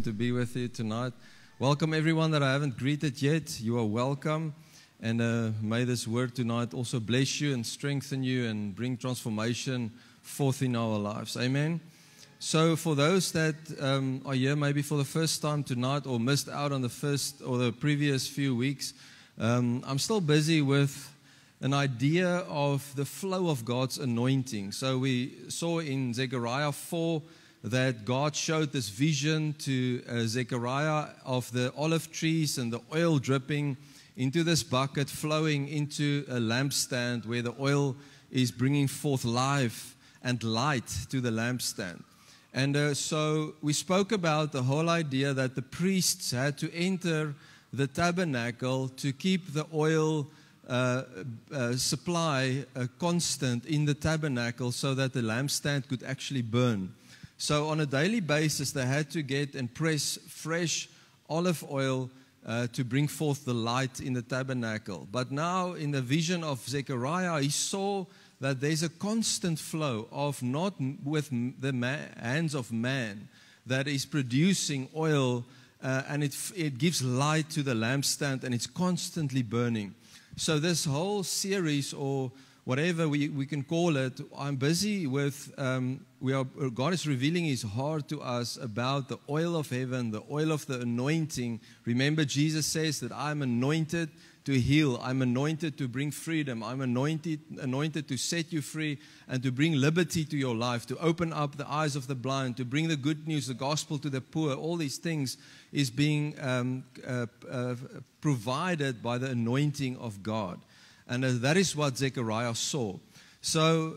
To be with you tonight. Welcome everyone that I haven't greeted yet. You are welcome, and may this word tonight also bless you and strengthen you and bring transformation forth in our lives. Amen. So for those that are here maybe for the first time tonight or missed out on the first or the previous few weeks, I'm still busy with an idea of the flow of God's anointing. So we saw in Zechariah 4 that God showed this vision to Zechariah of the olive trees and the oil dripping into this bucket, flowing into a lampstand where the oil is bringing forth life and light to the lampstand. And so we spoke about the whole idea that the priests had to enter the tabernacle to keep the oil supply constant in the tabernacle so that the lampstand could actually burn. So on a daily basis, they had to get and press fresh olive oil to bring forth the light in the tabernacle. But now in the vision of Zechariah, he saw that there's a constant flow of not with the hands of man that is producing oil and it gives light to the lampstand and it's constantly burning. So this whole series, or whatever we can call it, I'm busy with, God is revealing His heart to us about the oil of heaven, the oil of the anointing. Remember, Jesus says that I'm anointed to heal. I'm anointed to bring freedom. I'm anointed to set you free and to bring liberty to your life, to open up the eyes of the blind, to bring the good news, the gospel to the poor. All these things is being provided by the anointing of God. And that is what Zechariah saw. So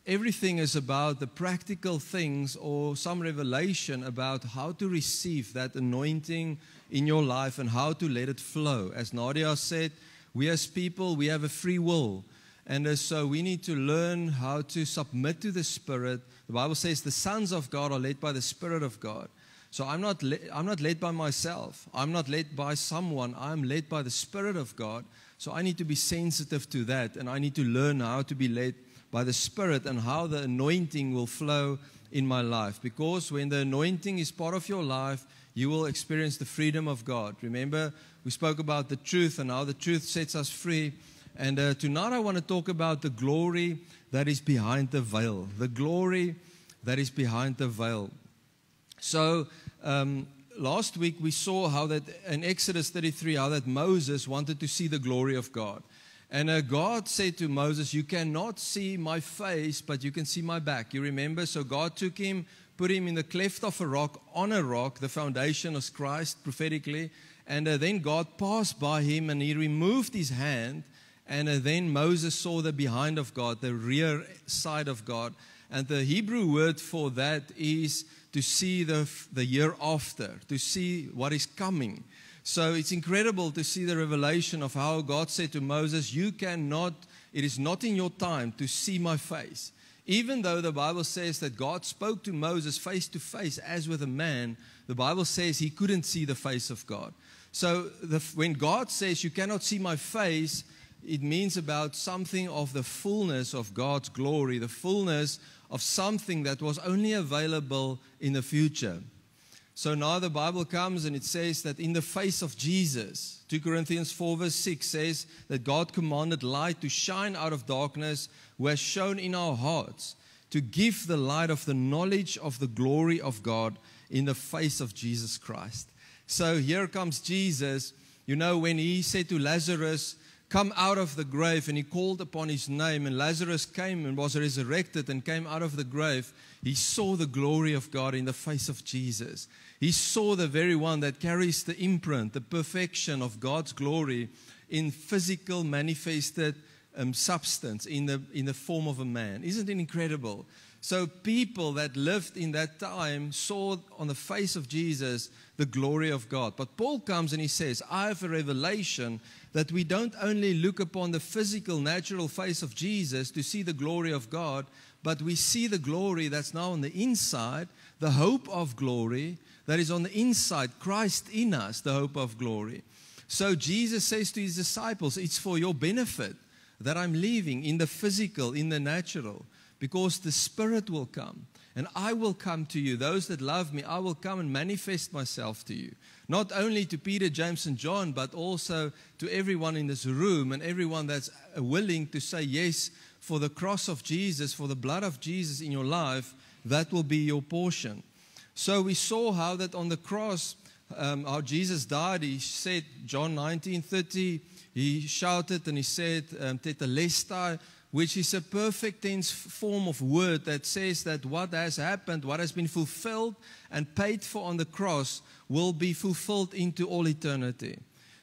everything is about the practical things or some revelation about how to receive that anointing in your life and how to let it flow. As Nadia said, we as people, we have a free will. And so we need to learn how to submit to the Spirit. The Bible says the sons of God are led by the Spirit of God. So I'm not led by myself. I'm not led by someone. I'm led by the Spirit of God. So I need to be sensitive to that, and I need to learn how to be led by the Spirit and how the anointing will flow in my life. Because when the anointing is part of your life, you will experience the freedom of God. Remember, we spoke about the truth and how the truth sets us free. And tonight I want to talk about the glory that is behind the veil. The glory that is behind the veil. So, last week we saw how that in Exodus 33, how that Moses wanted to see the glory of God. And God said to Moses, you cannot see my face, but you can see my back. You remember? So God took him, put him in the cleft of a rock, on a rock, the foundation of Christ prophetically. And then God passed by him and he removed his hand. And then Moses saw the behind of God, the rear side of God. And the Hebrew word for that is to see the year after, to see what is coming. So it's incredible to see the revelation of how God said to Moses, it is not in your time to see my face. Even though the Bible says that God spoke to Moses face to face as with a man, the Bible says he couldn't see the face of God. So when God says you cannot see my face, it means about something of the fullness of God's glory, the fullness of something that was only available in the future. So now the Bible comes and it says that in the face of Jesus, 2 Corinthians 4 verse 6 says that God commanded light to shine out of darkness, who has shown in our hearts to give the light of the knowledge of the glory of God in the face of Jesus Christ. So here comes Jesus. You know, when he said to Lazarus, come out of the grave, and he called upon his name, and Lazarus came and was resurrected and came out of the grave, he saw the glory of God in the face of Jesus. He saw the very one that carries the imprint, the perfection of God's glory in physical manifested substance in the form of a man. Isn't it incredible? So people that lived in that time saw on the face of Jesus the glory of God. But Paul comes and he says, I have a revelation that we don't only look upon the physical, natural face of Jesus to see the glory of God, but we see the glory that's now on the inside, the hope of glory that is on the inside, Christ in us, the hope of glory. So Jesus says to his disciples, it's for your benefit that I'm leaving in the physical, in the natural, because the Spirit will come. and I will come to you. Those that love me, I will come and manifest myself to you. Not only to Peter, James, and John, but also to everyone in this room and everyone that's willing to say yes for the cross of Jesus, for the blood of Jesus in your life. That will be your portion. So we saw how that on the cross, how Jesus died. He said, John 19:30, he shouted and he said, Tetelestai, which is a perfect tense form of word that says that what has happened, what has been fulfilled and paid for on the cross will be fulfilled into all eternity.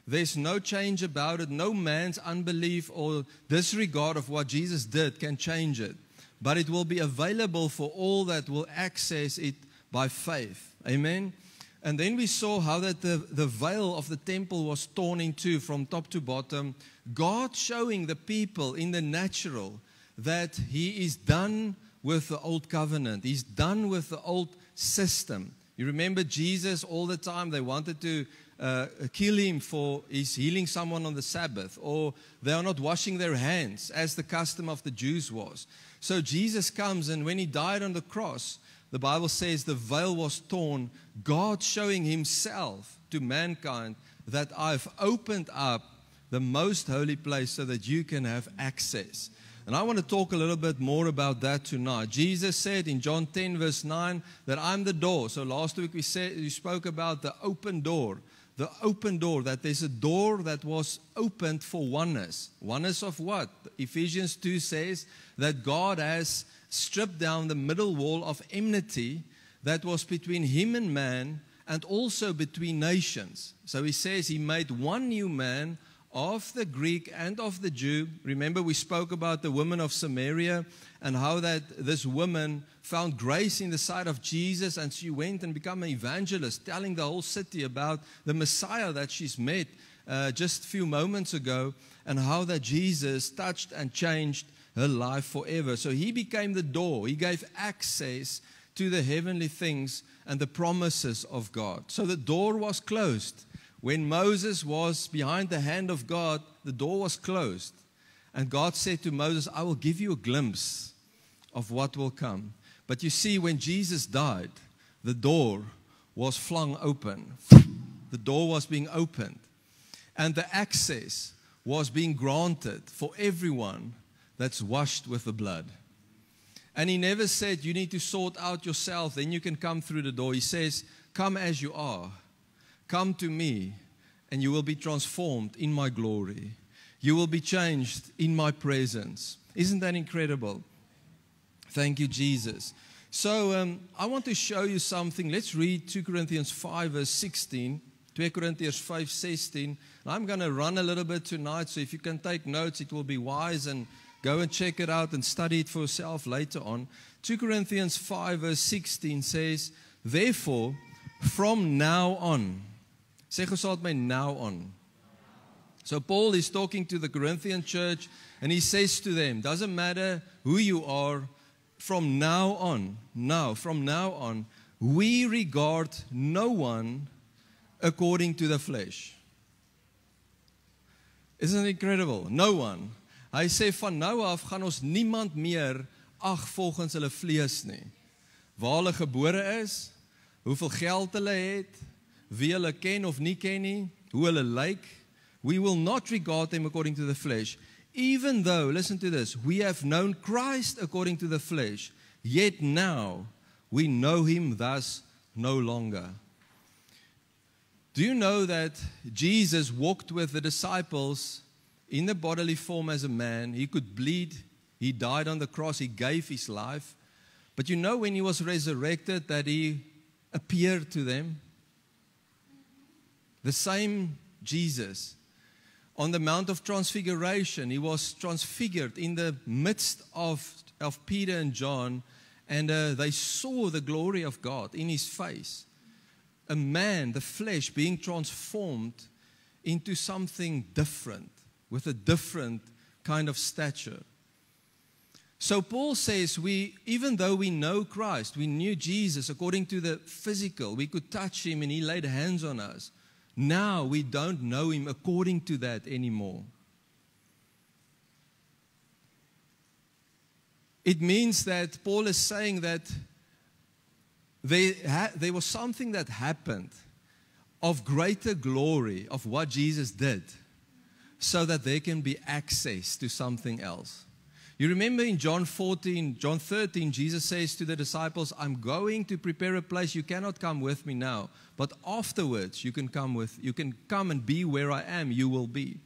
There's no change about it. No man's unbelief or disregard of what Jesus did can change it. But it will be available for all that will access it by faith. Amen. And then we saw how that the veil of the temple was torn in two from top to bottom. God showing the people in the natural that He is done with the old covenant. He's done with the old system. You remember Jesus all the time, they wanted to kill Him for He's healing someone on the Sabbath, or they are not washing their hands as the custom of the Jews was. So Jesus comes, and when He died on the cross, the Bible says the veil was torn, God showing Himself to mankind that I've opened up the most holy place so that you can have access. And I want to talk a little bit more about that tonight. Jesus said in John 10 verse 9 that I'm the door. So last week we spoke about the open door. The open door, that there's a door that was opened for oneness. Oneness of what? Ephesians 2 says that God has stripped down the middle wall of enmity that was between Him and man, and also between nations. So He says He made one new man of the Greek and of the Jew. Remember we spoke about the woman of Samaria and how that this woman found grace in the sight of Jesus, and she went and became an evangelist, telling the whole city about the Messiah that she's met just a few moments ago, and how that Jesus touched and changed her life forever. So He became the door. He gave access to the heavenly things and the promises of God. So the door was closed. When Moses was behind the hand of God, the door was closed. And God said to Moses, I will give you a glimpse of what will come. But you see, when Jesus died, the door was flung open. The door was being opened. And the access was being granted for everyone that's washed with the blood. And He never said, you need to sort out yourself, then you can come through the door. He says, come as you are. Come to me, and you will be transformed in my glory. You will be changed in my presence. Isn't that incredible? Thank you, Jesus. So I want to show you something. Let's read 2 Corinthians 5 verse 16. 2 Corinthians 5, 16. I'm going to run a little bit tonight, so if you can take notes, it will be wise, and go and check it out and study it for yourself later on. 2 Corinthians 5 verse 16 says, therefore, from now on, sê gou saam met my, now on. So Paul is talking to the Corinthian church, and he says to them, doesn't matter who you are, from now on, we regard no one according to the flesh. Isn't it incredible? No one. Hy sê van nou af gaan ons niemand meer ag volgens hulle vlees nie. Waar hulle gebore is, hoeveel geld hulle het, wie hulle ken of nie ken nie, hoe hulle lyk. We will not regard them according to the flesh. Even though, listen to this, we have known Christ according to the flesh, yet now we know Him thus no longer. Do you know that Jesus walked with the disciples in the bodily form as a man? He could bleed. He died on the cross. He gave His life. But you know when He was resurrected that He appeared to them? The same Jesus. On the Mount of Transfiguration, He was transfigured in the midst of Peter and John, and they saw the glory of God in His face. A man, the flesh, being transformed into something different, with a different kind of stature. So Paul says, even though we know Christ, we knew Jesus according to the physical, we could touch Him and He laid hands on us. Now we don't know Him according to that anymore. It means that Paul is saying that there was something that happened of greater glory of what Jesus did, so that there can be access to something else. You remember in John 13, Jesus says to the disciples, I'm going to prepare a place. You cannot come with me now, but afterwards you can come and be where I am, you will be.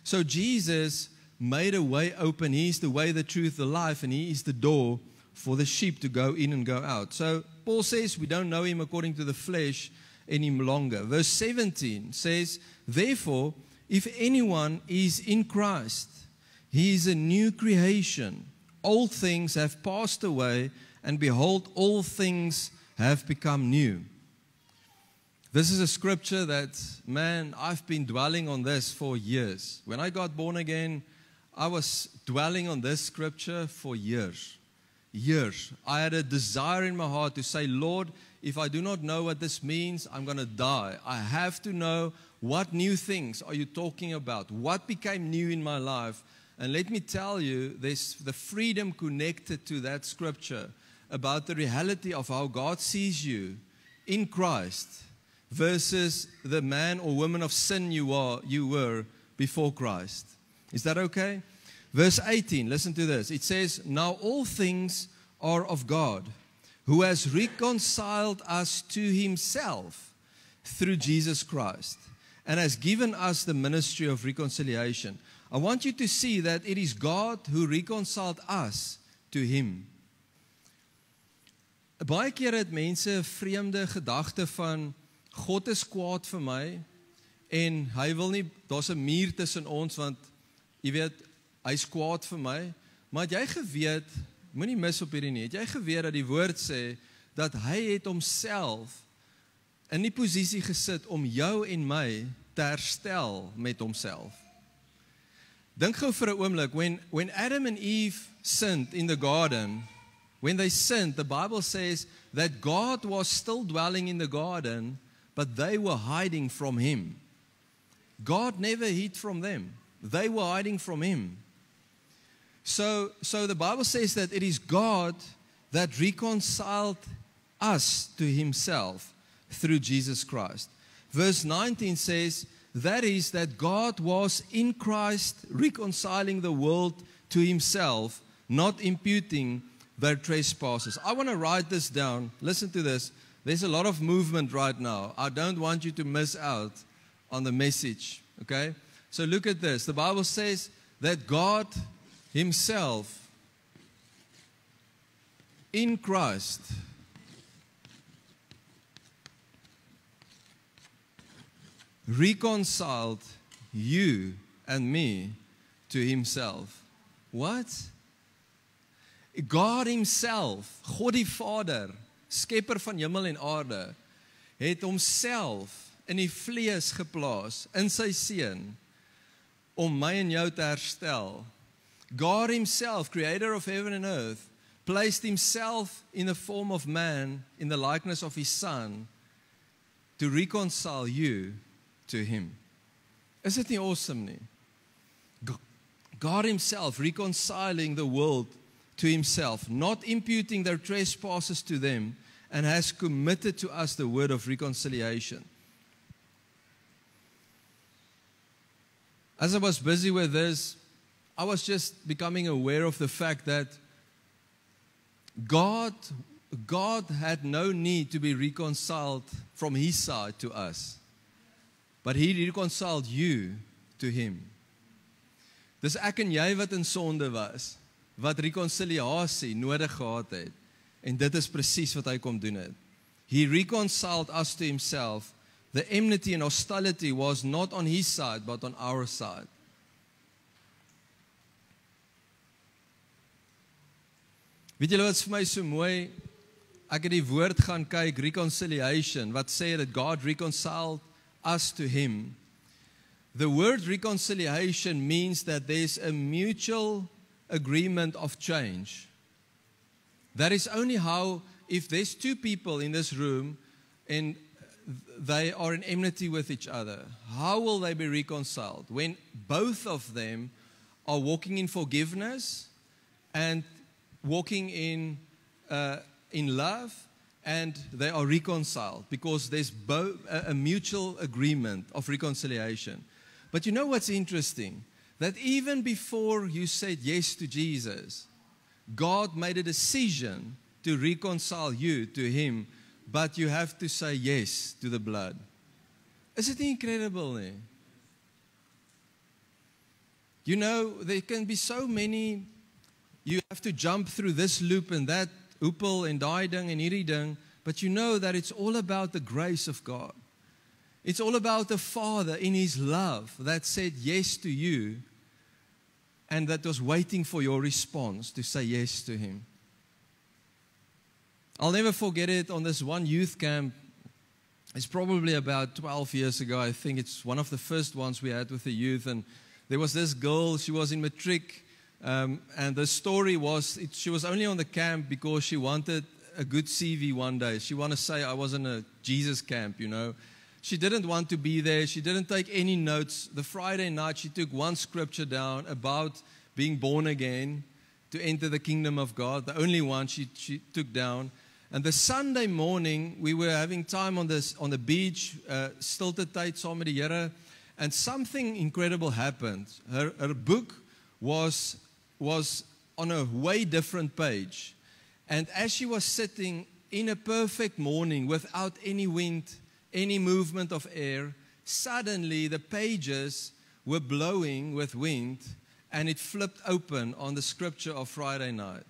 So Jesus made a way open. He is the way, the truth, the life, and He is the door for the sheep to go in and go out. So Paul says we don't know Him according to the flesh any longer. Verse 17 says, therefore, if anyone is in Christ, he is a new creation. Old things have passed away, and behold, all things have become new. This is a scripture that, man, I've been dwelling on this for years. When I got born again, I was dwelling on this scripture for years. I had a desire in my heart to say, Lord, if I do not know what this means, I'm going to die. I have to know, what new things are you talking about? What became new in my life? And let me tell you, there's the freedom connected to that scripture about the reality of how God sees you in Christ versus the man or woman of sin you were before Christ. Is that okay? Verse 18, listen to this. It says, now all things are of God, who has reconciled us to Himself through Jesus Christ, and has given us the ministry of reconciliation. I want you to see that it is God who reconciled us to Him. Baie keer het mense 'n vreemde gedagte van God is kwaad vir my en hy wil nie, daar's 'n muur tussen ons want jy weet hy's kwaad vir my, maar het jy geweet, moenie mis op hierdie nie, het jy geweet dat die woord sê dat hy het homself in die posisie gesit om jou en my te herstel met homself. Dink gou vir 'n oomblik, when Adam and Eve sinned in the garden, when they sinned, the Bible says that God was still dwelling in the garden, but they were hiding from Him. God never hid from them. They were hiding from Him. So the Bible says that it is God that reconciled us to Himself through Jesus Christ. Verse 19 says, that is that God was in Christ reconciling the world to Himself, not imputing their trespasses. I want to write this down. Listen to this. There's a lot of movement right now. I don't want you to miss out on the message. Okay? So look at this. The Bible says that God Himself in Christ reconciled you and me to Himself. What? God Himself, God die Vader, skepper van hemel en aarde, het homself in die vlees geplaas, in sy seun, om my en jou te herstel. God Himself, creator of heaven and earth, placed Himself in the form of man, in the likeness of His Son, to reconcile you to Him. Is it nie awesome nie? God Himself reconciling the world to Himself, not imputing their trespasses to them, and has committed to us the word of reconciliation. As I was busy with this, I was just becoming aware of the fact that God had no need to be reconciled from His side to us, but He reconciled you to Him. Dis ek en jy wat in sonde was, wat reconciliasie nodig gehad het, en dit is presies wat hy kom doen het. He reconciled us to Himself. The enmity and hostility was not on His side, but on our side. Weet julle wat vir my so mooi, ek het die woord gaan kyk, reconciliation, wat sê that God reconciled us to Him. The word reconciliation means that there's a mutual agreement of change. That is only how, if there's two people in this room and they are in enmity with each other, how will they be reconciled? When both of them are walking in forgiveness and walking in love and they are reconciled because there's a mutual agreement of reconciliation. But you know what's interesting? That even before you said yes to Jesus, God made a decision to reconcile you to Him, but you have to say yes to the blood. Is it incredible? Eh? You know, there can be so many, you have to jump through this loop and that hoepel and daai ding en hierdie ding, but you know that it's all about the grace of God. It's all about the Father in His love that said yes to you and that was waiting for your response to say yes to Him. I'll never forget it on this one youth camp. It's probably about 12 years ago. I think it's one of the first ones we had with the youth. And there was this girl, she was in matric. And the story was, she was only on the camp because she wanted a good CV one day. She wanted to say, I was in a Jesus camp, you know. She didn't want to be there. She didn't take any notes. The Friday night, she took one scripture down about being born again to enter the kingdom of God. The only one she took down. And the Sunday morning, we were having time on the beach, stilte tyd saam met die Here, and something incredible happened. Her book was on a way different page. And as she was sitting in a perfect morning without any wind, any movement of air, suddenly the pages were blowing with wind and it flipped open on the scripture of Friday night.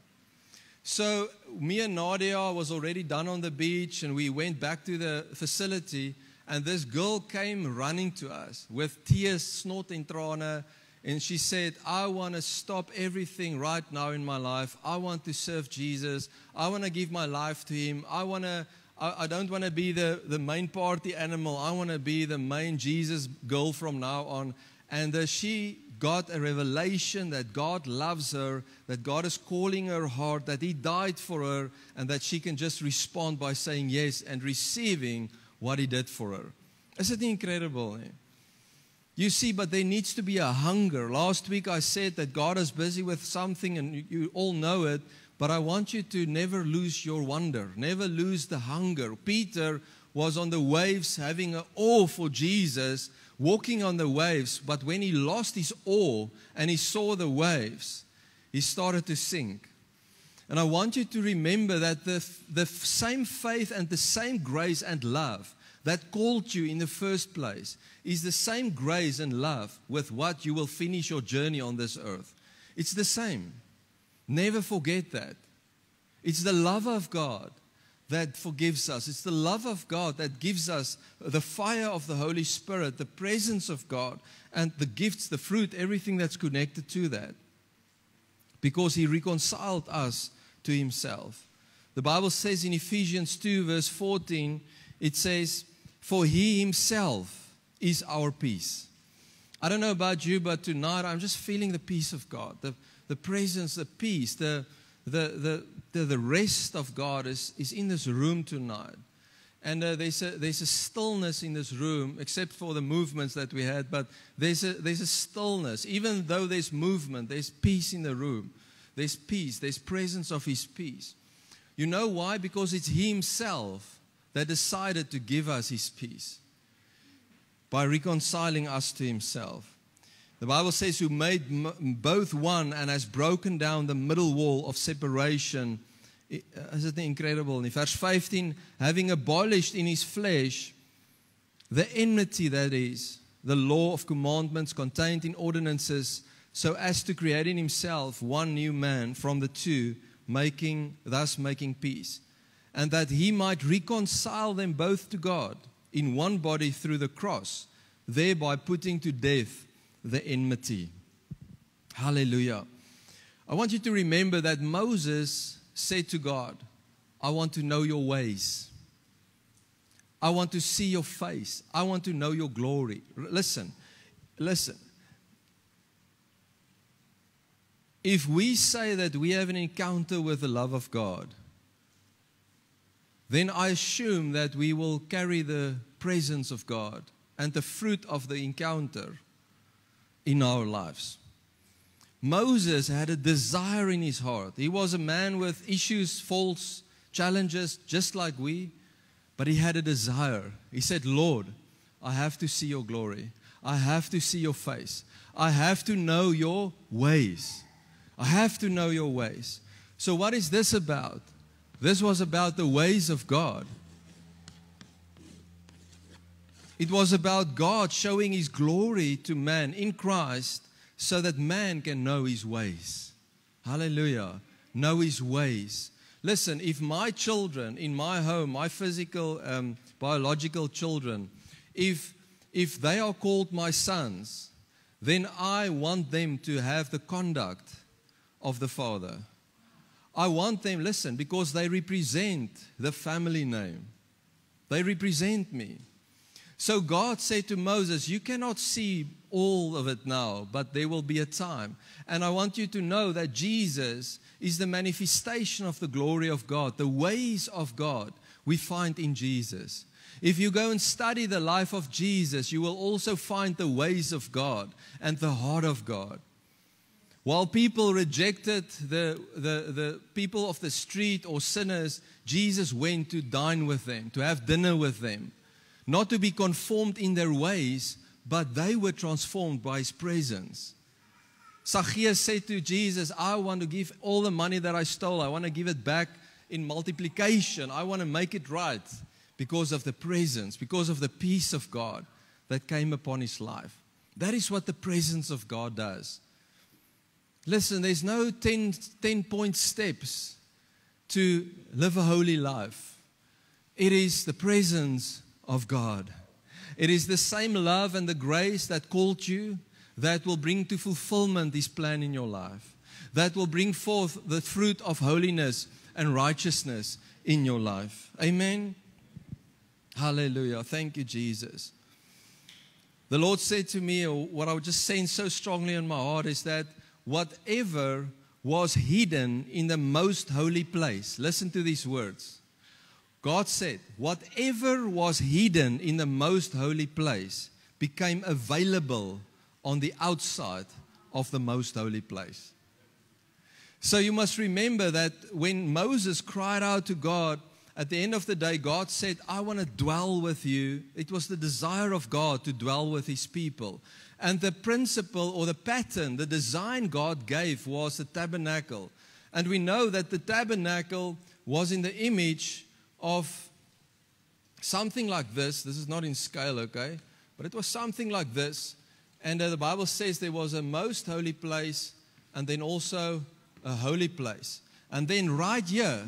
So me and Nadia was already done on the beach and we went back to the facility and this girl came running to us with tears, snot en trane, and she said, I want to stop everything right now in my life. I want to serve Jesus. I want to give my life to Him. I don't want to be the main party animal. I want to be the main Jesus girl from now on. And she got a revelation that God loves her, that God is calling her heart, that He died for her, and that she can just respond by saying yes and receiving what He did for her. Isn't it incredible? Eh? You see, but there needs to be a hunger. Last week I said that God is busy with something, and you all know it. But I want you to never lose your wonder, never lose the hunger. Peter was on the waves having an awe for Jesus, walking on the waves. But when he lost his awe and he saw the waves, he started to sink. And I want you to remember that the same faith and the same grace and love that called you in the first place is the same grace and love with what you will finish your journey on this earth. It's the same. Never forget that. It's the love of God that forgives us. It's the love of God that gives us the fire of the Holy Spirit, the presence of God, and the gifts, the fruit, everything that's connected to that. Because He reconciled us to Himself. The Bible says in Ephesians 2 verse 14, it says, for He Himself is our peace. I don't know about you, but tonight I'm just feeling the peace of God. The presence, the peace, the rest of God is in this room tonight. And there's a stillness in this room, except for the movements that we had. But there's a stillness. Even though there's movement, there's peace in the room. There's peace. There's presence of His peace. You know why? Because it's He Himself that decided to give us His peace by reconciling us to Himself. The Bible says, who made both one and has broken down the middle wall of separation. Isn't it incredible? In verse 15, having abolished in His flesh the enmity, that is, the law of commandments contained in ordinances, so as to create in Himself one new man from the two, thus making peace. And that He might reconcile them both to God in one body through the cross, thereby putting to death the enmity. Hallelujah. I want you to remember that Moses said to God, I want to know your ways. I want to see your face. I want to know your glory. Listen. If we say that we have an encounter with the love of God, then I assume that we will carry the presence of God and the fruit of the encounter in our lives. Moses had a desire in his heart. He was a man with issues, faults, challenges just like we, but he had a desire. He said, Lord, I have to see your glory. I have to see your face. I have to know your ways. I have to know your ways. So what is this about? This was about the ways of God. It was about God showing His glory to man in Christ so that man can know His ways. Hallelujah. Know His ways. Listen, if my children in my home, my physical, biological children, if they are called my sons, then I want them to have the conduct of the Father. I want them, listen, because they represent the family name. They represent me. So God said to Moses, you cannot see all of it now, but there will be a time. And I want you to know that Jesus is the manifestation of the glory of God. The ways of God we find in Jesus. If you go and study the life of Jesus, you will also find the ways of God and the heart of God. While people rejected the people of the street or sinners, Jesus went to dine with them, to have dinner with them. Not to be conformed in their ways, but they were transformed by His presence. Zacchaeus said to Jesus, I want to give all the money that I stole. I want to give it back in multiplication. I want to make it right because of the presence, because of the peace of God that came upon his life. That is what the presence of God does. Listen, there's no 10-point steps to live a holy life. It is the presence of God. It is the same love and the grace that called you that will bring to fulfillment this plan in your life. That will bring forth the fruit of holiness and righteousness in your life. Amen. Hallelujah. Thank you, Jesus. The Lord said to me, or what I was just saying so strongly in my heart, is that whatever was hidden in the most holy place, listen to these words. God said, whatever was hidden in the most holy place became available on the outside of the most holy place. So you must remember that when Moses cried out to God, at the end of the day, God said, I want to dwell with you. It was the desire of God to dwell with His people. And the principle or the pattern, the design God gave was the tabernacle. And we know that the tabernacle was in the image of something like this. This is not in scale, okay? But it was something like this. And the Bible says there was a most holy place and then also a holy place. And then right here,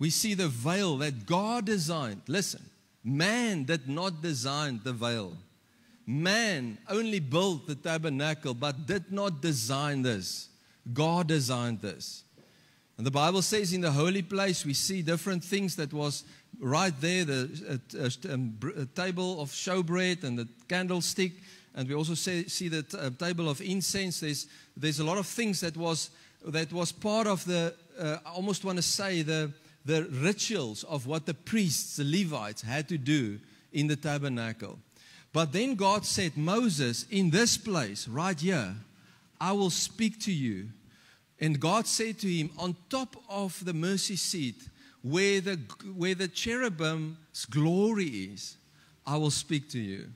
we see the veil that God designed. Listen, man did not design the veil. Man only built the tabernacle but did not design this. God designed this. And the Bible says in the holy place we see different things that was right there, the table of showbread and the candlestick, and we also see the table of incense. There's a lot of things that was part of the, I almost want to say the rituals of what the priests, the Levites, had to do in the tabernacle. But then God said, Moses, in this place, right here, I will speak to you. And God said to him, on top of the mercy seat, where the cherubim's glory is, I will speak to you.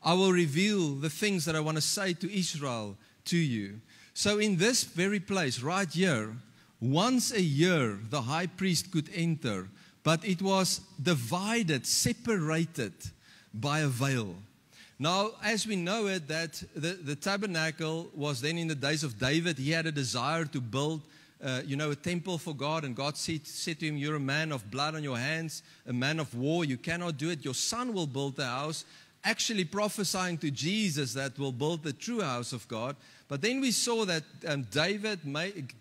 I will reveal the things that I want to say to Israel to you. So in this very place, right here, once a year, the high priest could enter, but it was divided, separated by a veil. Now, as we know it, that the tabernacle was then in the days of David. He had a desire to build, a temple for God. And God said to him, you're a man of blood on your hands, a man of war. You cannot do it. Your son will build the house. Actually prophesying to Jesus that will build the true house of God. But then we saw that David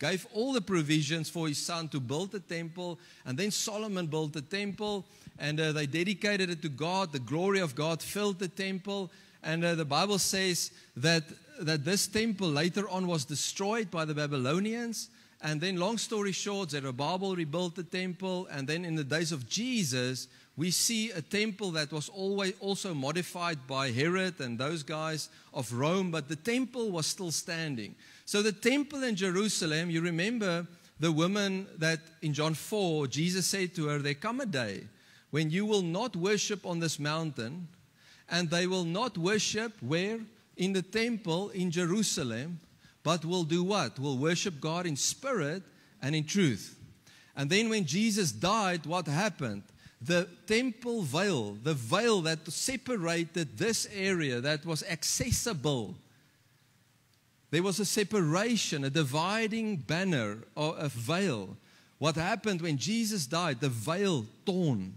gave all the provisions for his son to build the temple. And then Solomon built the temple. And they dedicated it to God. The glory of God filled the temple. And the Bible says that this temple later on was destroyed by the Babylonians. And then, long story short, Zerubbabel rebuilt the temple. And then in the days of Jesus, we see a temple that was always also modified by Herod and those guys of Rome. But the temple was still standing. So the temple in Jerusalem, you remember the woman that in John 4, Jesus said to her, there come a day when you will not worship on this mountain, and they will not worship where? In the temple in Jerusalem, but will do what? Will worship God in spirit and in truth. And then when Jesus died, what happened? The temple veil, the veil that separated this area that was accessible, there was a separation, a dividing banner or a veil. What happened when Jesus died? The veil torn.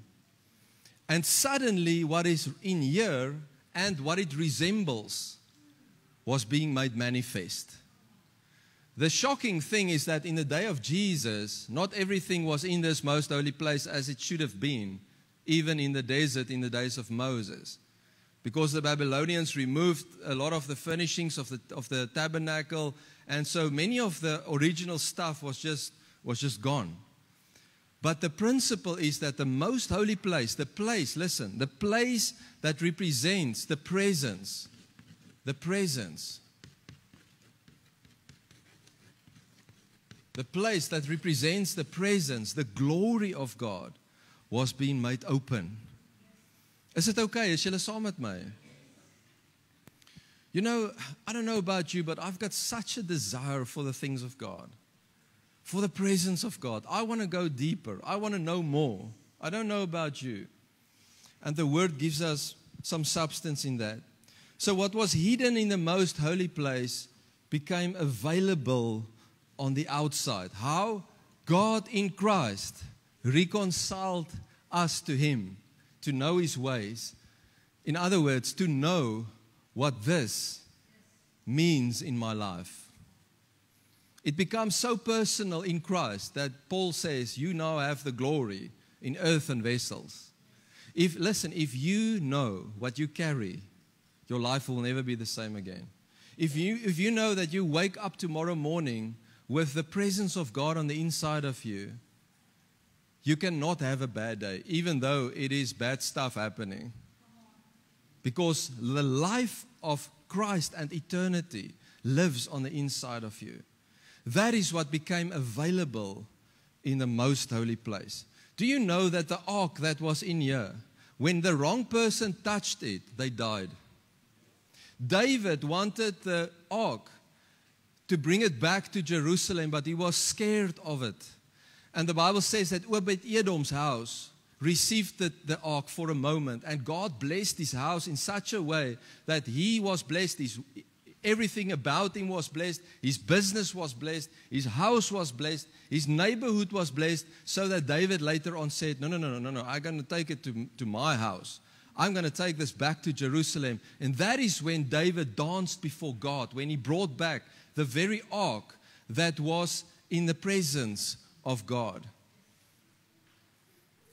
And suddenly what is in here and what it resembles was being made manifest. The shocking thing is that in the day of Jesus, not everything was in this most holy place as it should have been, even in the desert in the days of Moses. Because the Babylonians removed a lot of the furnishings of the tabernacle, and so many of the original stuff was just gone. But the principle is that the most holy place, the place that represents the presence, the place that represents the presence, the glory of God, was being made open. Is dit okay? Is julle saam met my? You know, I don't know about you, but I've got such a desire for the things of God, for the presence of God. I want to go deeper. I want to know more. I don't know about you. And the Word gives us some substance in that. So what was hidden in the most holy place became available on the outside. How? God in Christ reconciled us to Him, to know His ways. In other words, to know what this means in my life. It becomes so personal in Christ that Paul says, you now have the glory in earthen vessels. If you know what you carry, your life will never be the same again. If you know that you wake up tomorrow morning with the presence of God on the inside of you, you cannot have a bad day, even though it is bad stuff happening. Because the life of Christ and eternity lives on the inside of you. That is what became available in the most holy place. Do you know that the ark that was in here, when the wrong person touched it, they died? David wanted the ark to bring it back to Jerusalem, but he was scared of it. And the Bible says that Obed-Edom's house received the ark for a moment, and God blessed his house in such a way that he was blessed. Everything about him was blessed. His business was blessed. His house was blessed. His neighborhood was blessed, so that David later on said, no, I'm going to take it to my house. I'm going to take this back to Jerusalem. And that is when David danced before God, when he brought back the very ark that was in the presence of God.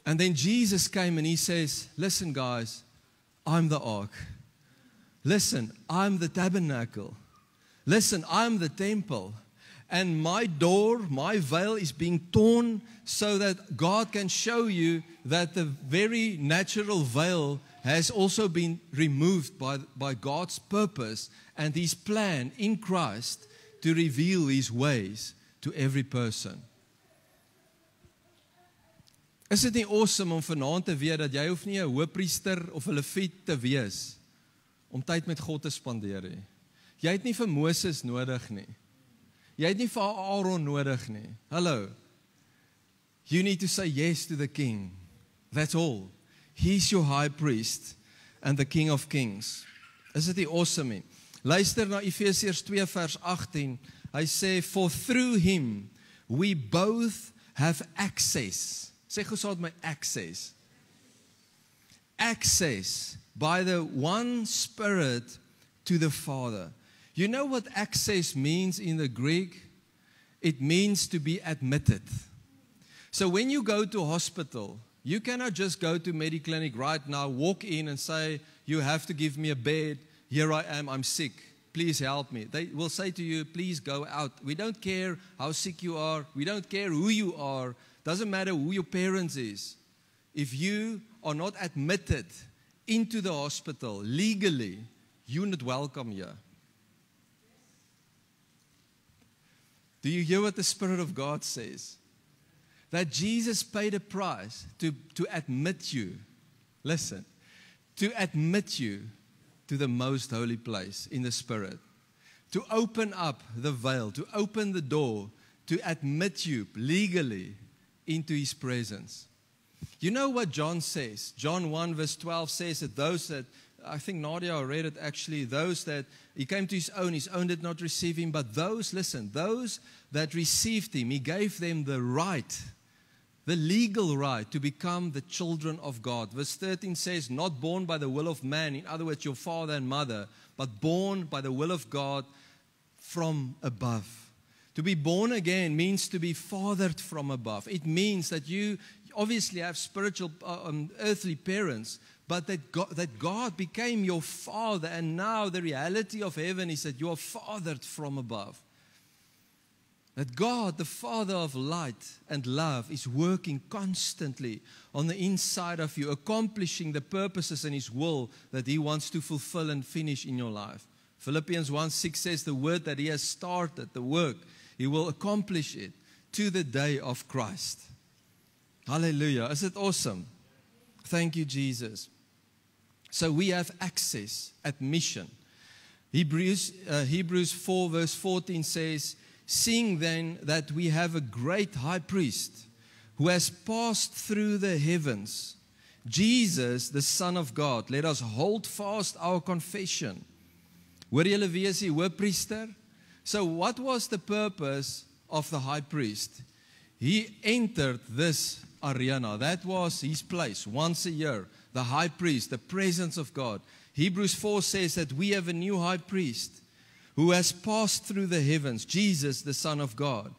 And then Jesus came and he says, listen guys, I'm the ark. Listen, I'm the tabernacle. Listen, I'm the temple. And my door, my veil is being torn so that God can show you that the very natural veil has also been removed by God's purpose and His plan in Christ to reveal His ways to every person. Is dit nie awesome om vanaand te weet dat jy hoef nie 'n hoëpriester of 'n leviet te wees om tyd met God te spandeer nie. Jy het nie vir Moses nodig nie. Jy het nie vir Aaron nodig nie. Hallo. You need to say yes to the King. That's all. He's your high priest and the King of Kings. Is dit nie awesome nie? Luister na Efesiërs 2 vers 18. Hy sê, for through him we both have access. Sê gou saam met my, access. Access by the one Spirit to the Father. You know what access means in the Greek? It means to be admitted. So when you go to hospital, you cannot just go to Mediclinic right now, walk in and say, you have to give me a bed. Here I am, I'm sick. Please help me. They will say to you, please go out. We don't care how sick you are. We don't care who you are. Doesn't matter who your parents is. If you are not admitted into the hospital legally, you're not welcome here. Do you hear what the Spirit of God says? That Jesus paid a price to admit you, listen, to admit you to the most holy place in the Spirit. To open up the veil, to open the door, to admit you legally into His presence. You know what John says? John 1 verse 12 says that those that, I think Nadia read it actually, those that, He came to His own did not receive Him, but those, listen, those that received Him, He gave them the right, the legal right to become the children of God. Verse 13 says, not born by the will of man, in other words, your father and mother, but born by the will of God from above. To be born again means to be fathered from above. It means that you obviously have spiritual, earthly parents, but that God became your father, and now the reality of heaven is that you are fathered from above. That God, the Father of light and love, is working constantly on the inside of you, accomplishing the purposes and His will that He wants to fulfill and finish in your life. Philippians 1:6 says the word that He has started, the work, He will accomplish it to the day of Christ. Hallelujah. Is it awesome? Thank you, Jesus. So we have access, admission. Hebrews 4 verse 14 says, seeing then that we have a great high priest who has passed through the heavens, Jesus, the Son of God, let us hold fast our confession. Hoor julle wie is die hoëpriester? So what was the purpose of the high priest? He entered this arena. That was his place once a year. The high priest, the presence of God. Hebrews 4 says that we have a new high priest who has passed through the heavens, Jesus, the Son of God.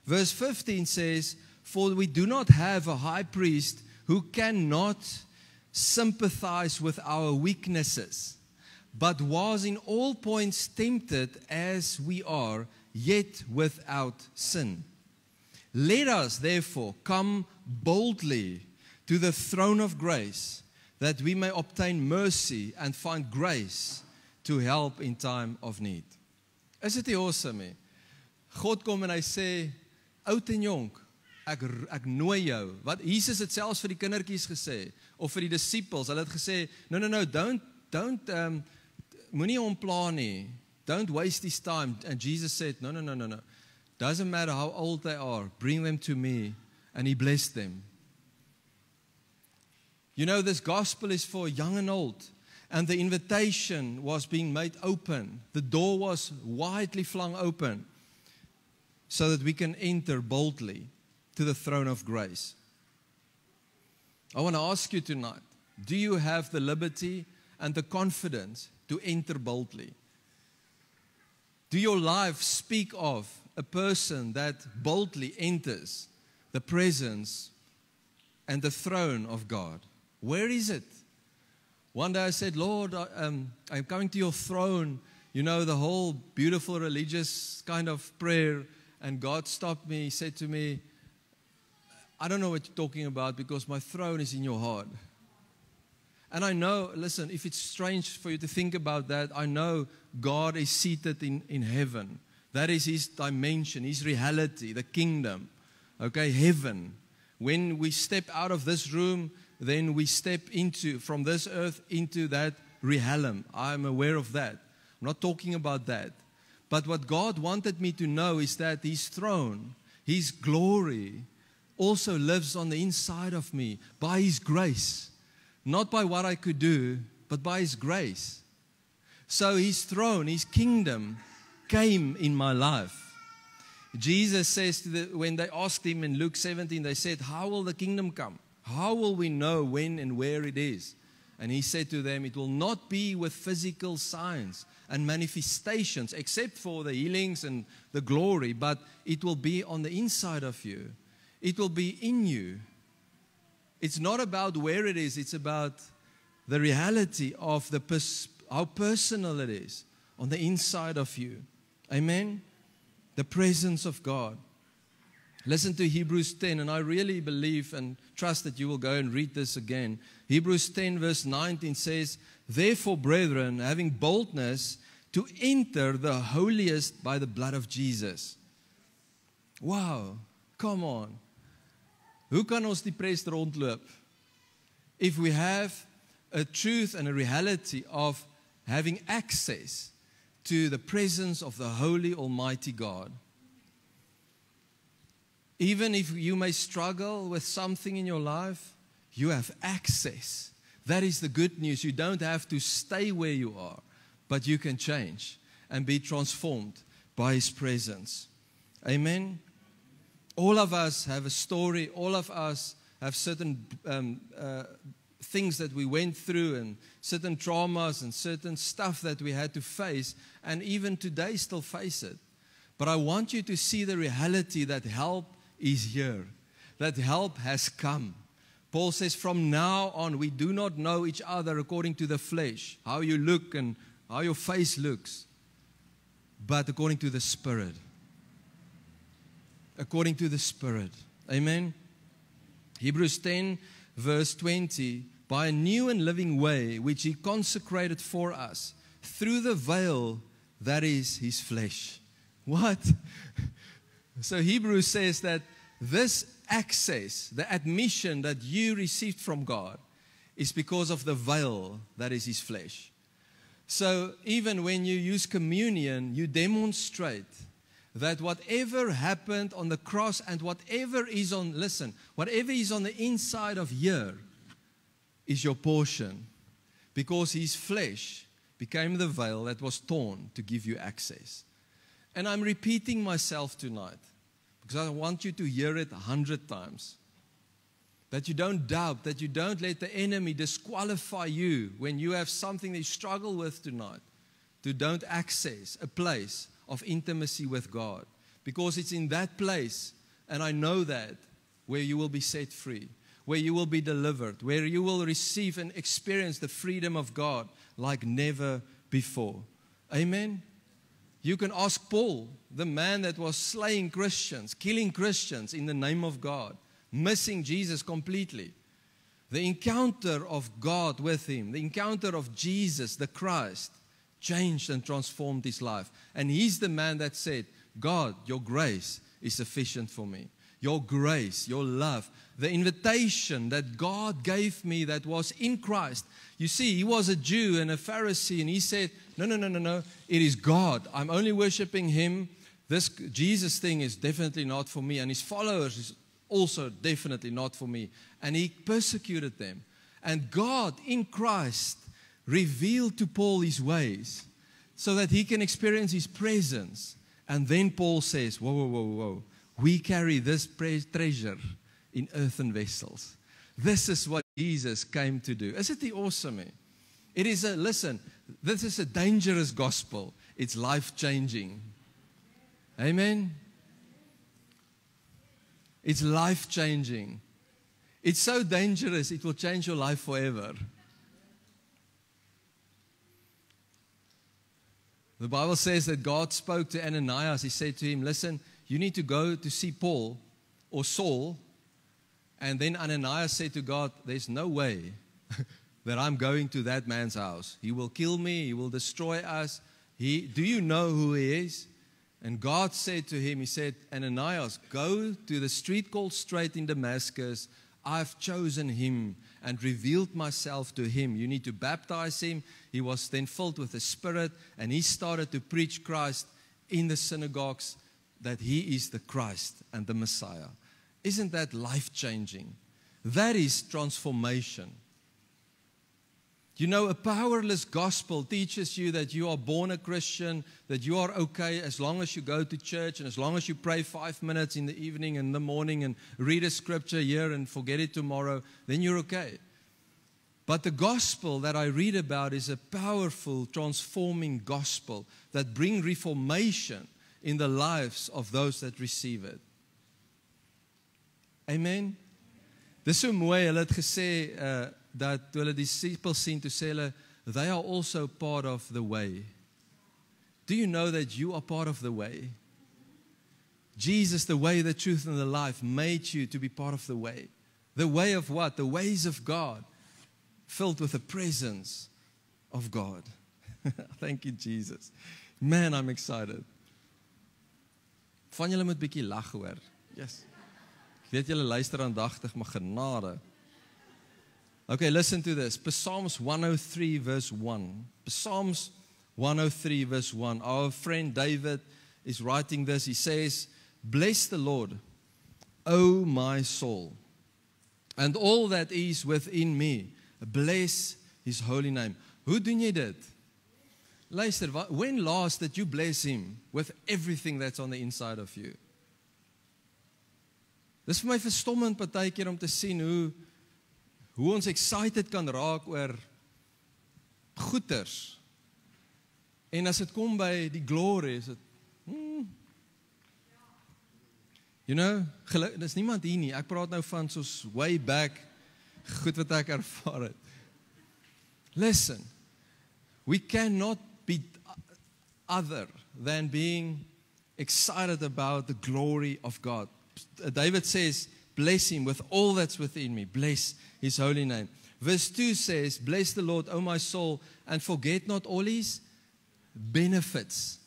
Verse 15 says, for we do not have a high priest who cannot sympathize with our weaknesses, but was in all points tempted as we are, yet without sin. Let us therefore come boldly to the throne of grace, that we may obtain mercy and find grace to help in time of need. Is dit nie awesome nie? God kom en hy sê, oud en jonk, ek nooi jou. Wat Jesus het selfs vir die kindertjies gesê, of vir die disippels, hulle het gesê, no, don't moenie hom pla nie. Don't waste his time. And Jesus said, no. Doesn't matter how old they are, bring them to me. And He blessed them. You know, this gospel is for young and old. And the invitation was being made open. The door was widely flung open so that we can enter boldly to the throne of grace. I want to ask you tonight, do you have the liberty and the confidence to enter boldly? Do your life speak of a person that boldly enters the presence and the throne of God? Where is it? One day I said, Lord, I'm coming to your throne. You know, the whole beautiful religious kind of prayer. And God stopped me. He said to me, I don't know what you're talking about because my throne is in your heart. And I know, listen, if it's strange for you to think about that, I know God is seated in heaven. That is His dimension, His reality, the kingdom. Okay, heaven. When we step out of this room, then we step from this earth into that realm. I'm aware of that. I'm not talking about that. But what God wanted me to know is that His throne, His glory, also lives on the inside of me by His grace. Not by what I could do, but by His grace. So His throne, His kingdom came in my life. Jesus says, when they asked Him in Luke 17, they said, how will the kingdom come? How will we know when and where it is? And He said to them, it will not be with physical signs and manifestations, except for the healings and the glory, but it will be on the inside of you. It will be in you. It's not about where it is, it's about the reality of how personal it is on the inside of you. Amen? The presence of God. Listen to Hebrews 10, and I really believe and trust that you will go and read this again. Hebrews 10 verse 19 says, therefore, brethren, having boldness to enter the holiest by the blood of Jesus. Wow, come on. Hoe kan ons depressed rondloop? If we have a truth and a reality of having access to the presence of the Holy Almighty God. Even if you may struggle with something in your life, you have access. That is the good news. You don't have to stay where you are, but you can change and be transformed by His presence. Amen. All of us have a story. All of us have certain things that we went through and certain traumas and certain stuff that we had to face, and even today still face it. But I want you to see the reality that help is here, that help has come. Paul says, from now on, we do not know each other according to the flesh, how you look and how your face looks, but according to the Spirit. According to the Spirit. Amen. Hebrews 10 verse 20, by a new and living way which He consecrated for us through the veil that is His flesh. What? So Hebrews says that this access, the admission that you received from God, is because of the veil that is His flesh. So even when you use communion, you demonstrate that whatever happened on the cross and whatever is on, listen, whatever is on the inside of here is your portion, because His flesh became the veil that was torn to give you access. And I'm repeating myself tonight because I want you to hear it 100 times. That you don't doubt, that you don't let the enemy disqualify you when you have something that you struggle with tonight, to don't access a place of intimacy with God. Because it's in that place, and I know that, where you will be set free, where you will be delivered, where you will receive and experience the freedom of God like never before. Amen? You can ask Paul, the man that was slaying Christians, killing Christians in the name of God, missing Jesus completely. The encounter of God with him, the encounter of Jesus, the Christ, changed and transformed his life. And he's the man that said, God, your grace is sufficient for me. Your grace, your love, the invitation that God gave me that was in Christ. You see, he was a Jew and a Pharisee, and he said, no, it is God. I'm only worshiping Him. This Jesus thing is definitely not for me, and His followers is also definitely not for me. And he persecuted them. And God in Christ revealed to Paul His ways so that he can experience His presence. And then Paul says, whoa. We carry this treasure in earthen vessels. This is what Jesus came to do. Isn't He awesome? It is listen, this is a dangerous gospel. It's life-changing. Amen? It's life-changing. It's so dangerous, it will change your life forever. The Bible says that God spoke to Ananias. He said to him, listen, you need to go to see Paul or Saul. And then Ananias said to God, there's no way that I'm going to that man's house. He will kill me. He will destroy us. Do you know who he is? And God said to him, He said, Ananias, go to the street called Straight in Damascus. I've chosen him and revealed myself to him. You need to baptize him. He was then filled with the Spirit, and he started to preach Christ in the synagogues, that he is the Christ and the Messiah. Isn't that life-changing? That is transformation. You know, a powerless gospel teaches you that you are born a Christian, that you are okay as long as you go to church and as long as you pray 5 minutes in the evening and in the morning and read a scripture here and forget it tomorrow, then you're okay. But the gospel that I read about is a powerful, transforming gospel that brings reformation in the lives of those that receive it. Amen? Dis so mooi, hulle het gesê dat toe hulle die disciples sien, toe sê hulle, they are also part of the way. Do you know that you are part of the way? Jesus, the way, the truth, and the life, made you to be part of the way. The way of what? The ways of God, filled with the presence of God. Thank you, Jesus. Man, I'm excited. Van julle moet bietjie lag hoor. Yes. Ek weet julle luister aandagtig, maar genade. Okay, listen to this. Psalms 103 verse 1. Psalms 103 verse 1. Our friend David is writing this. He says, "Bless the Lord, O my soul, and all that is within me. Bless His holy name." Hoe doen jy dit? Luister, when last did you bless Him with everything that's on the inside of you? Dis vir my verstommend partykeer om te sien hoe ons excited kan raak oor goeders. En as dit kom by die glory, is dit You know, dis niemand hier nie. Ek praat nou van soos way back, goed wat ek ervaar het. Listen, we cannot be other than being excited about the glory of God. David says, bless Him with all that's within me. Bless His holy name. Verse 2 says, bless the Lord, O my soul, and forget not all His benefits.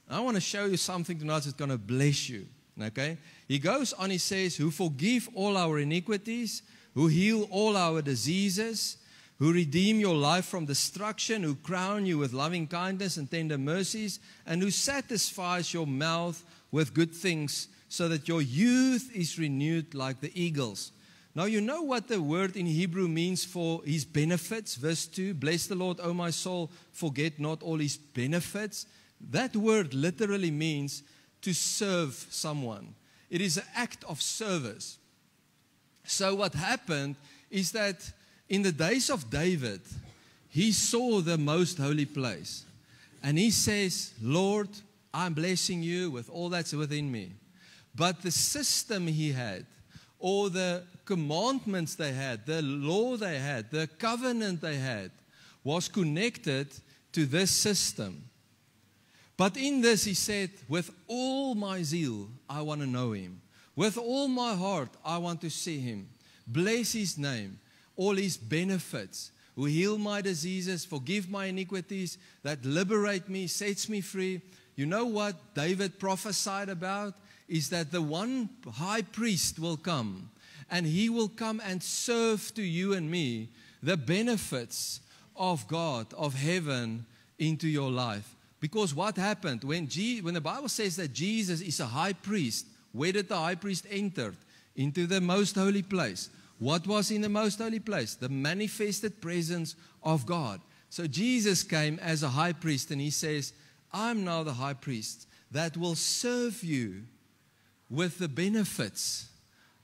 I want to show you something tonight that's going to bless you. Okay? He goes on, he says, who forgive all our iniquities, who heal all our diseases, who redeem your life from destruction, who crown you with loving kindness and tender mercies, and who satisfies your mouth with good things, so that your youth is renewed like the eagles. Now you know what the word in Hebrew means for His benefits. Verse 2, bless the Lord, O my soul, forget not all His benefits. That word literally means to serve someone. It is an act of service. So what happened is that in the days of David, he saw the most holy place. And he says, Lord, I'm blessing you with all that's within me. But the system he had, or the commandments they had, the law they had, the covenant they had, was connected to this system. But in this, he said, with all my zeal, I want to know Him. With all my heart, I want to see Him. Bless His name, all His benefits, who heal my diseases, forgive my iniquities, that liberate me, sets me free. You know what David prophesied about? Is that the one high priest will come, and he will come and serve to you and me the benefits of God, of heaven, into your life. Because what happened when the Bible says that Jesus is a high priest, where did the high priest enter? Into the most holy place. What was in the most holy place? The manifested presence of God. So Jesus came as a high priest, and He says, I'm now the high priest that will serve you with the benefits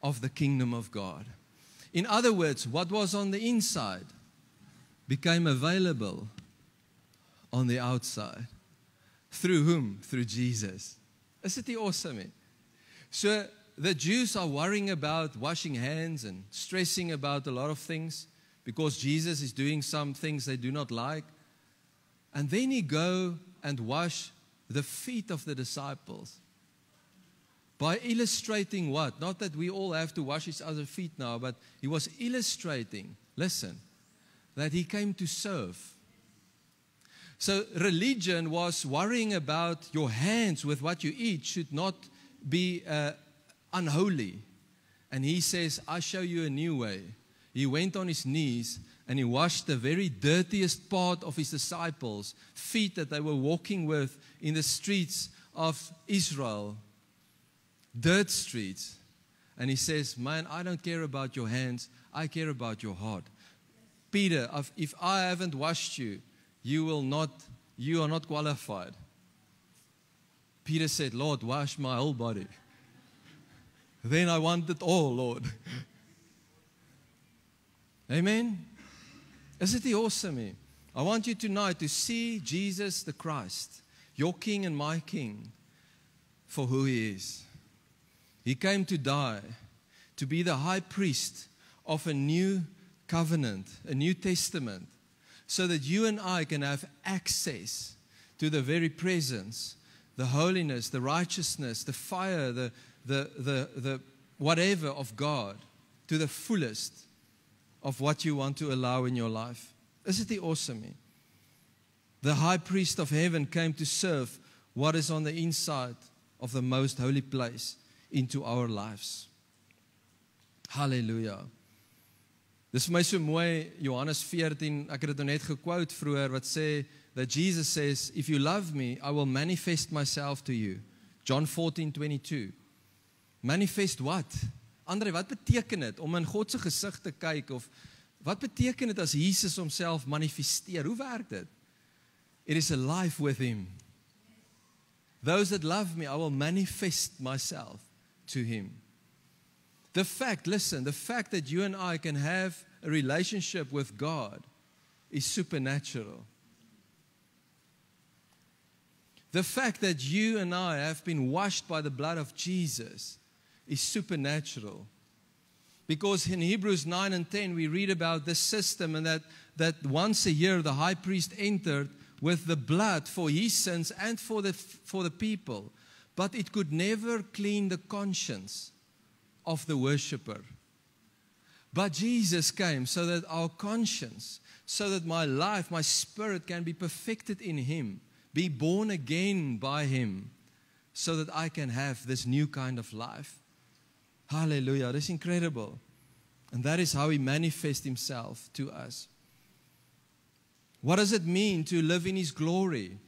of the kingdom of God. In other words, what was on the inside became available on the outside. Through whom? Through Jesus. Isn't it awesome? So the Jews are worrying about washing hands and stressing about a lot of things because Jesus is doing some things they do not like. And then He go and wash the feet of the disciples. By illustrating what? Not that we all have to wash each other's feet now, but He was illustrating, listen, that He came to serve. So religion was worrying about your hands with what you eat should not be unholy. And He says, I show you a new way. He went on His knees and He washed the very dirtiest part of His disciples' feet that they were walking with in the streets of Israel. Dirt streets. And He says, man, I don't care about your hands. I care about your heart. Peter, if I haven't washed you, you are not qualified. Peter said, Lord, wash my whole body. Then I want it all, Lord. Amen? Isn't He awesome? I want you tonight to see Jesus the Christ, your King and my King, for who He is. He came to die, to be the high priest of a new covenant, a new testament, so that you and I can have access to the very presence, the holiness, the righteousness, the fire, the whatever of God, to the fullest of what you want to allow in your life. Isn't He awesome? The high priest of heaven came to serve what is on the inside of the most holy place into our lives. Hallelujah. Dis vir my so mooi, Johannes 14, ek het dit nou net gequote vroeër, wat sê, that Jesus says, if you love me, I will manifest myself to you. John 14:22. Manifest what? Andre, wat beteken dit om in God se gesig te kyk, of wat beteken dit as Jesus homself manifesteer? Hoe werk dit? It is a life with him. Those that love me, I will manifest myself to him. The fact, listen, the fact that you and I can have a relationship with God is supernatural. The fact that you and I have been washed by the blood of Jesus is supernatural. Because in Hebrews 9 and 10 we read about this system, and that once a year the high priest entered with the blood for his sins and for the people. But it could never clean the conscience of the worshipper. But Jesus came so that our conscience, so that my life, my spirit can be perfected in him, be born again by him, so that I can have this new kind of life. Hallelujah, that's incredible. And that is how he manifests himself to us. What does it mean to live in his glory?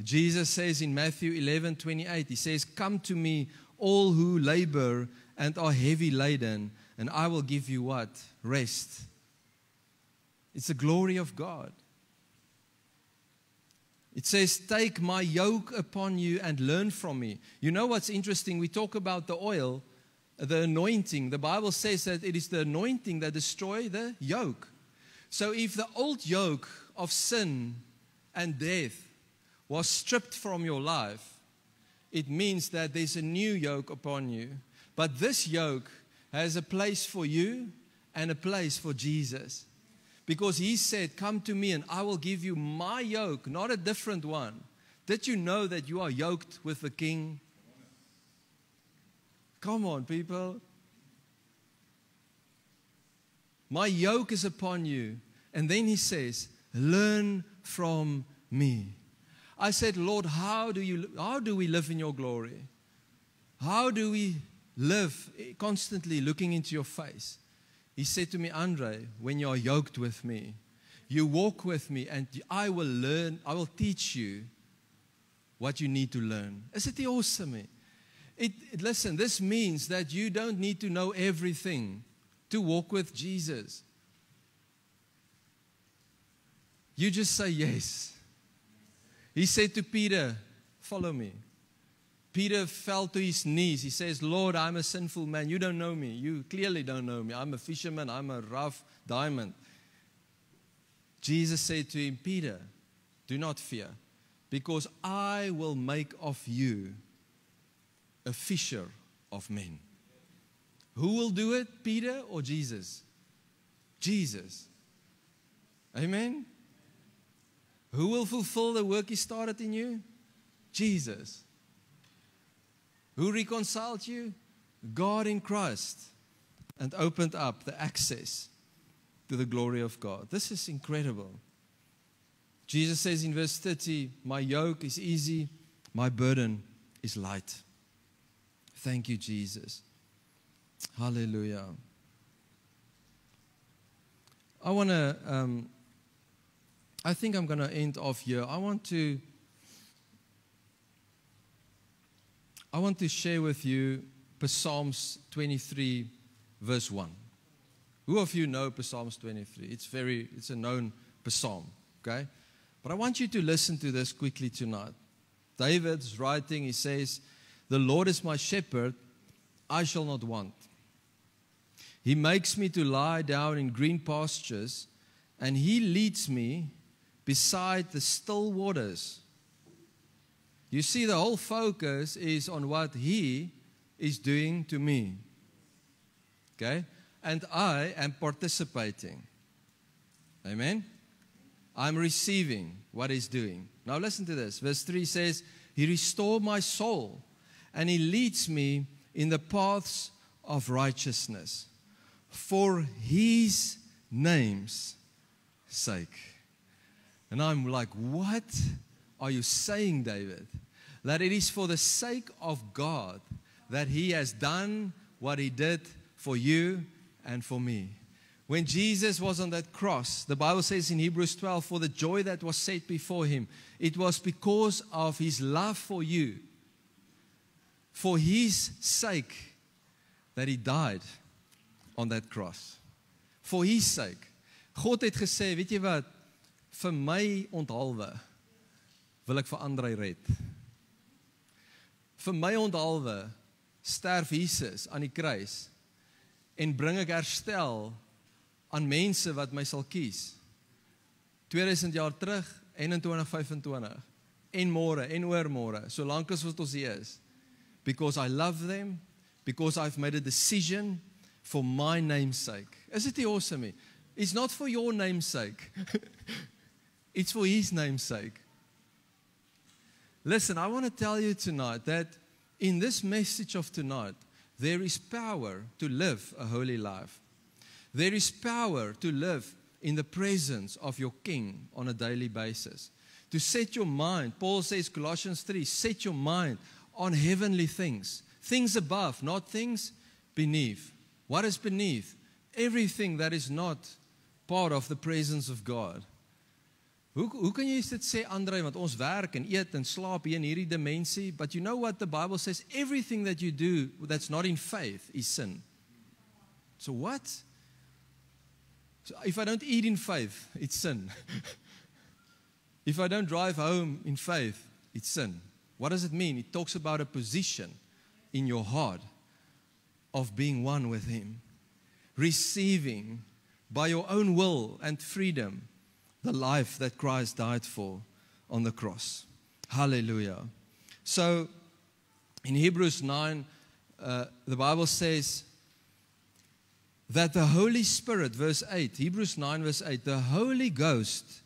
Jesus says in Matthew 11:28, he says, come to me, all who labor and are heavy laden, and I will give you what? Rest. It's the glory of God. It says, take my yoke upon you and learn from me. You know what's interesting? We talk about the oil, the anointing. The Bible says that it is the anointing that destroys the yoke. So if the old yoke of sin and death was stripped from your life, it means that there's a new yoke upon you. But this yoke has a place for you and a place for Jesus. Because he said, come to me and I will give you my yoke, not a different one. Did you know that you are yoked with the King? Come on, people. My yoke is upon you. And then he says, learn from me. I said, Lord, how do we live in your glory? How do we live constantly looking into your face? He said to me, Andre, when you are yoked with me, you walk with me and I will teach you what you need to learn. Isn't it awesome? Listen, this means that you don't need to know everything to walk with Jesus. You just say yes. He said to Peter, follow me. Peter fell to his knees. He says, Lord, I'm a sinful man. You don't know me. You clearly don't know me. I'm a fisherman. I'm a rough diamond. Jesus said to him, Peter, do not fear, because I will make of you a fisher of men. Who will do it, Peter or Jesus? Jesus. Amen? Who will fulfill the work he started in you? Jesus. Who reconciled you? God in Christ, and opened up the access to the glory of God. This is incredible. Jesus says in verse 30, my yoke is easy, my burden is light. Thank you, Jesus. Hallelujah. I think I'm going to end off here. I want to share with you Psalms 23, verse 1. Who of you know Psalms 23? It's a known psalm, okay? But I want you to listen to this quickly tonight. David's writing, he says, the Lord is my shepherd, I shall not want. He makes me to lie down in green pastures, and he leads me beside the still waters. You see, the whole focus is on what he is doing to me. Okay? And I am participating. Amen? I'm receiving what he's doing. Now listen to this. Verse 3 says, he restored my soul, and he leads me in the paths of righteousness for his name's sake. And I'm like, what are you saying, David? that it is for the sake of God that He has done what He did for you and for me. When Jesus was on that cross, the Bible says in Hebrews 12, for the joy that was set before Him, it was because of His love for you, for His sake, that He died on that cross. For His sake. God het gesê, weet jy wat, vir my onthalwe, wil ek vir Andrei red. Vir my onthalwe, sterf Jesus aan die kruis, en bring ek herstel aan mense wat my sal kies. 2000 jaar terug, en in 2025, en môre, en oormôre, solank as wat ons hier is. Because I love them, because I've made a decision for my name's sake. Is it awesome? It's not for your name's sake. It's for His name's sake. Listen, I want to tell you tonight that in this message of tonight, there is power to live a holy life. There is power to live in the presence of your King on a daily basis. To set your mind, Paul says, Colossians 3, set your mind on heavenly things. Things above, not things beneath. What is beneath? Everything that is not part of the presence of God. Hoe kan jy dit sê, Andrei, want ons werk en eet en slaap hier in hierdie dimensie, but you know what the Bible says? Everything that you do that's not in faith is sin. So what? So if I don't eat in faith, it's sin. If I don't drive home in faith, it's sin. What does it mean? It talks about a position in your heart of being one with Him. Receiving by your own will and freedom the life that Christ died for on the cross. Hallelujah. So, in Hebrews 9, the Bible says that the Holy Spirit, verse 8, Hebrews 9, verse 8, the Holy Ghost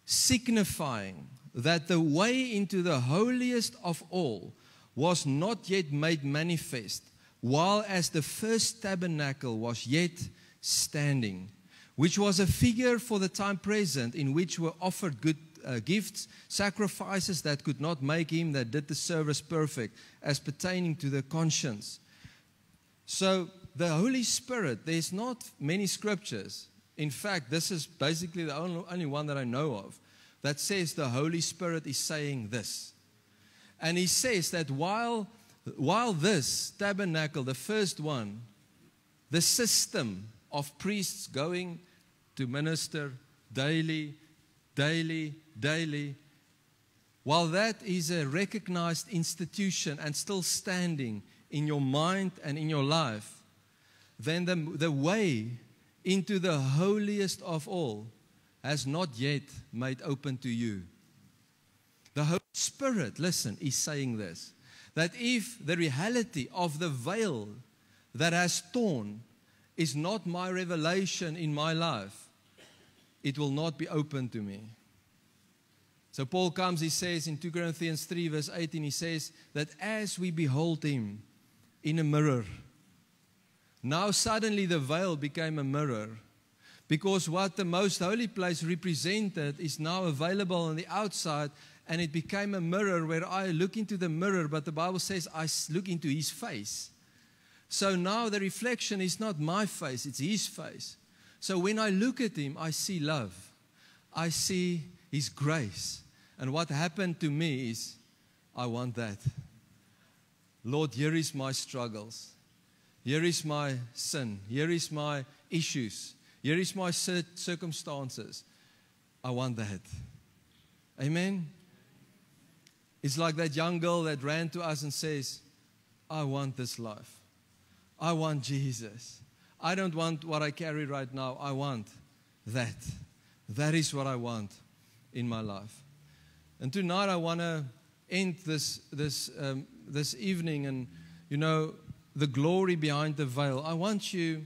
signifying that the way into the holiest of all was not yet made manifest, while as the first tabernacle was yet standing, which was a figure for the time present, in which were offered good gifts, sacrifices that could not make Him that did the service perfect, as pertaining to the conscience. So, the Holy Spirit, there's not many scriptures. In fact, this is basically the only one that I know of, that says the Holy Spirit is saying this. And He says that while this tabernacle, the first one, the system of priests going to minister daily, while that is a recognized institution and still standing in your mind and in your life, then the way into the holiest of all has not yet made open to you. The Holy Spirit, listen, is saying this, that if the reality of the veil that has torn is not my revelation in my life, it will not be open to me. So Paul comes, he says in 2 Corinthians 3 verse 18, he says that as we behold Him in a mirror, now suddenly the veil became a mirror, because what the most holy place represented is now available on the outside, and it became a mirror where I look into the mirror, but the Bible says I look into His face. So now the reflection is not my face, it's His face. So when I look at Him, I see love. I see His grace. And what happened to me is, I want that. Lord, here is my struggles. Here is my sin. Here is my issues. Here is my circumstances. I want that. Amen? It's like that young girl that ran to us and says, I want this life. I want Jesus. I don't want what I carry right now. I want that. That is what I want in my life. And tonight I want to end this evening, and you know, the glory behind the veil. I want to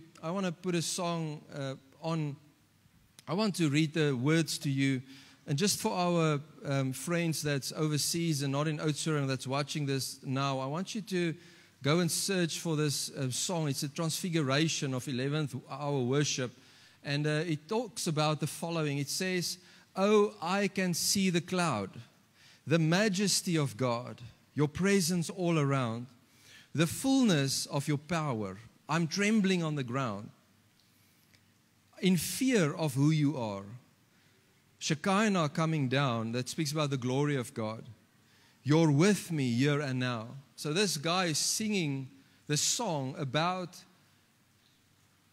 put a song on. I want to read the words to you, and just for our friends that's overseas and not in Oudtshoorn that's watching this now, I want you to go and search for this song. It's a transfiguration of 11th hour worship. And it talks about the following. It says, oh, I can see the cloud, the majesty of God. your presence all around, the fullness of your power. I'm trembling on the ground in fear of who you are. Shekinah coming down, that speaks about the glory of God. You're with me here and now. So this guy is singing the song about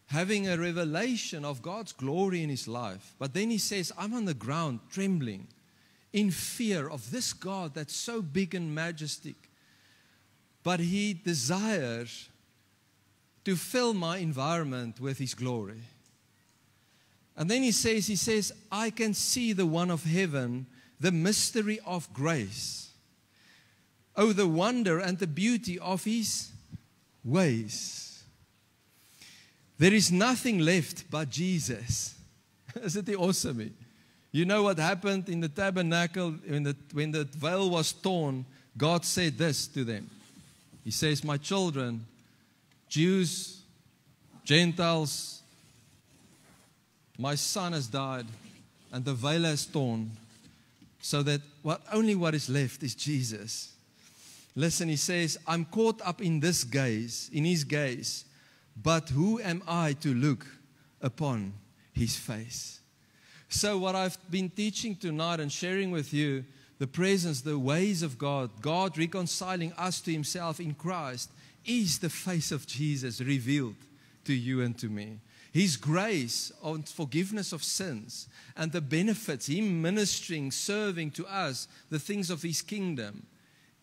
having a revelation of God's glory in his life. But then he says, I'm on the ground trembling in fear of this God that's so big and majestic. But he desires to fill my environment with his glory. And then he says, I can see the one of heaven, the mystery of grace. Oh, the wonder and the beauty of his ways. There is nothing left but Jesus. Isn't it awesome? You know what happened in the tabernacle when the veil was torn? God said this to them. He says, my children, Jews, Gentiles, my son has died and the veil has torn so that only what is left is Jesus. Listen, he says, I'm caught up in this gaze, in his gaze, but who am I to look upon his face? So what I've been teaching tonight and sharing with you, the presence, the ways of God, God reconciling us to himself in Christ, is the face of Jesus revealed to you and to me. His grace on forgiveness of sins and the benefits, him ministering, serving to us the things of his kingdom,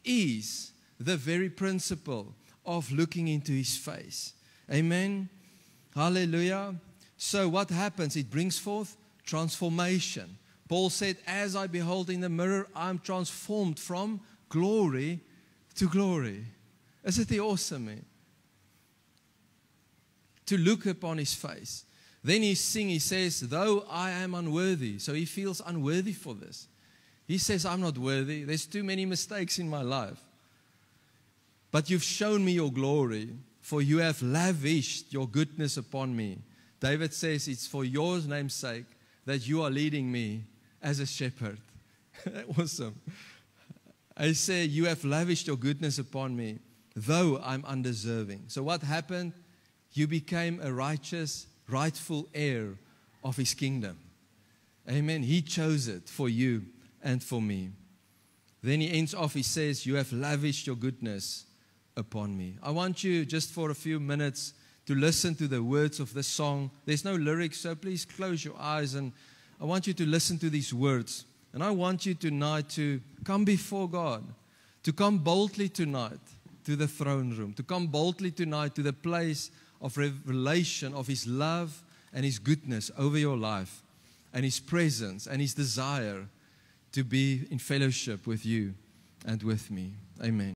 is the very principle of looking into his face. Amen. Hallelujah. So what happens? It brings forth transformation. Paul said, as I behold in the mirror, I'm transformed from glory to glory. Isn't it awesome? To look upon his face. Then he says, though I am unworthy. So he feels unworthy for this. He says, I'm not worthy. There's too many mistakes in my life. But you've shown me your glory, for you have lavished your goodness upon me. David says, it's for your name's sake that you are leading me as a shepherd. Awesome. I say, you have lavished your goodness upon me, though I'm undeserving. So what happened? You became a righteous, rightful heir of his kingdom. Amen. He chose it for you and for me. Then he ends off, he says, you have lavished your goodness upon me. I want you just for a few minutes to listen to the words of this song. There's no lyrics, so please close your eyes and I want you to listen to these words. And I want you tonight to come before God, to come boldly tonight to the throne room, to come boldly tonight to the place of revelation of his love and his goodness over your life and his presence and his desire to be in fellowship with you and with me. Amen.